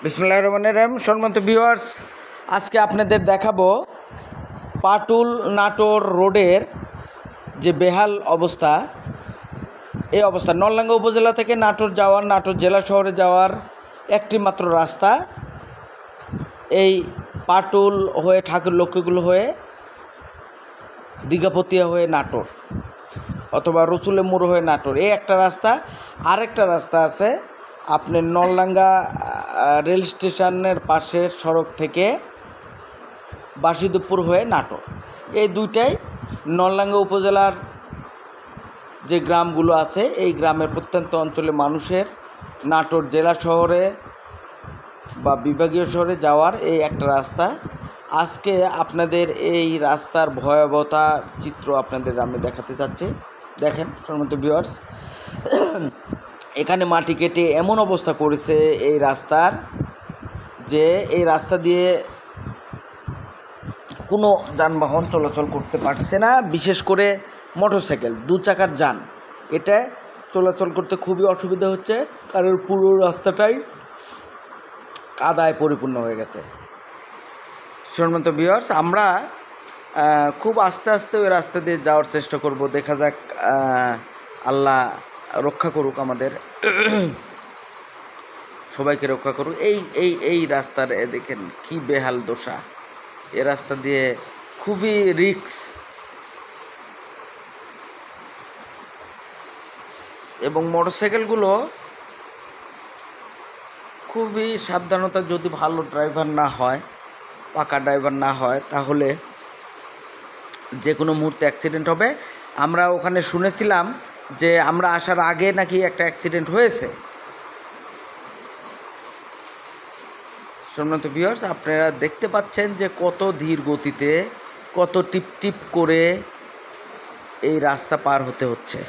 বিসমিল্লাহির রহমানির রহিম। সম্মানিত ভিউয়ার্স, আজকে আপনাদের দেখাবো পাটুল নাটোর রোডের যে বেহাল অবস্থা। এই অবস্থা নলডাঙ্গা উপজেলা থেকে নাটোর যাওয়ার, নাটোর জেলা শহরে যাওয়ার একটি মাত্র রাস্তা এই পাটুল হয়ে ঠাকুর লক্ষ্মীগুলো হয়ে দীঘাপতিয়া হয়ে নাটোর অথবা রসুলের মোড় হয়ে নাটোর, এই একটা রাস্তা। আরেকটা রাস্তা আছে আপনার নলডাঙ্গা রেল স্টেশনের পাশের সড়ক থেকে বাসিদপুর হয়ে নাটোর। এই দুইটাই নলডাঙ্গা উপজেলার যে গ্রামগুলো আছে এই গ্রামের প্রত্যন্ত অঞ্চলে মানুষের নাটোর জেলা শহরে বা বিভাগীয় শহরে যাওয়ার এই একটা রাস্তা। আজকে আপনাদের এই রাস্তার ভয়াবহতার চিত্র আপনাদের আমি দেখাতে চাচ্ছি। দেখেন সম্মানিত ভিউয়ার্স, এখানে মাটি কেটে এমন অবস্থা করেছে এই রাস্তার যে এই রাস্তা দিয়ে কোনো যানবাহন চলাচল করতে পারছে না, বিশেষ করে মোটরসাইকেল, দু চাকার যান, এটা চলাচল করতে খুবই অসুবিধা হচ্ছে, কারণ পুরো রাস্তাটাই কাদায় পরিপূর্ণ হয়ে গেছে। সম্মানিত ভিউয়ার্স, আমরা খুব আস্তে আস্তে ওই রাস্তা দিয়ে যাওয়ার চেষ্টা করব। দেখা যাক, আল্লাহ রক্ষা করুক, আমাদের সবাইকে রক্ষা করুক। এই রাস্তার দেখেন কি বেহাল দশা। এ রাস্তা দিয়ে খুবই রিস্ক এবং মোটরসাইকেলগুলো খুবই সাবধানতা, যদি ভালো ড্রাইভার না হয়, পাকা ড্রাইভার না হয়, তাহলে যে কোনো মুহূর্তে অ্যাক্সিডেন্ট হবে। আমরা ওখানে শুনেছিলাম যে আমরা আসার আগে নাকি একটা অ্যাক্সিডেন্ট হয়েছে। সম্মানিত ভিউয়ার্স, আপনারা দেখতে পাচ্ছেন যে কত ধীর গতিতে, কত টিপ টিপ করে এই রাস্তা পার হতে হচ্ছে।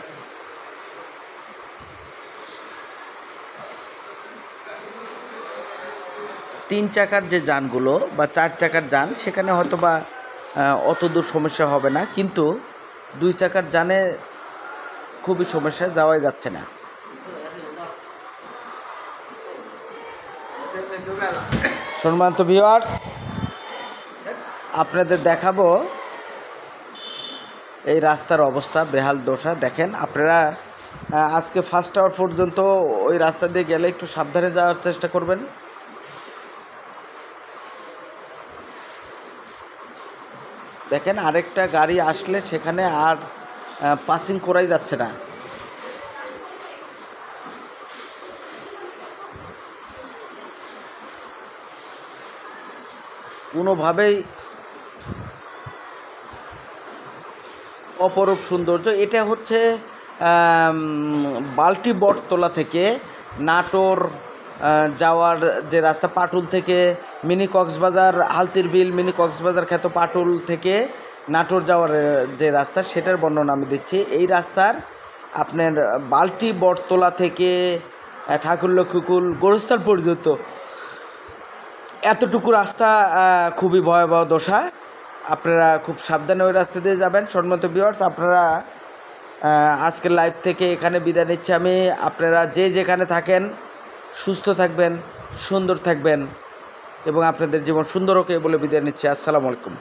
তিন চাকার যে যানগুলো বা চার চাকার যান, সেখানে হয়তো বা অত দূর সমস্যা হবে না, কিন্তু দুই চাকার যানে খুবই সমস্যা, যাওয়াই যাচ্ছে না। সম্মানিত ভিউয়ার্স, আপনাদের দেখাবো এই রাস্তার অবস্থা, বেহাল দশা। দেখেন আপনারা আজকে ফার্স্ট আওয়ার পর্যন্ত ওই রাস্তা দিয়ে গেলে একটু সাবধানে যাওয়ার চেষ্টা করবেন। দেখেন আরেকটা গাড়ি আসলে সেখানে আর পাসিং করাই যাচ্ছে না। কোনোভাবেই অপরূপ সৌন্দর্য। এটা হচ্ছে বাল্টি বটতলা থেকে নাটোর যাওয়ার যে রাস্তা, পাটুল থেকে মিনি কক্সবাজার, হালতির বিল, মিনি কক্সবাজার খ্যাত পাটুল থেকে নাটোর যাওয়ার যে রাস্তা, সেটার বর্ণনা আমি দিচ্ছি। এই রাস্তার আপনার বাল্টি বটতলা থেকে ঠাকুরলক্ষ্মীকুল গোরস্থান পর্যন্ত এতটুকু রাস্তা খুবই ভয়াবহ দশা। আপনারা খুব সাবধানে ওই রাস্তা দিয়ে যাবেন। সম্মানিত ভিউয়ার্স, আপনারা আজকের লাইভ থেকে এখানে বিদায় নিচ্ছি আমি। আপনারা যে যেখানে থাকেন সুস্থ থাকবেন, সুন্দর থাকবেন এবং আপনাদের জীবন সুন্দর হোক বলে বিদায় নিচ্ছি। আসসালামু আলাইকুম।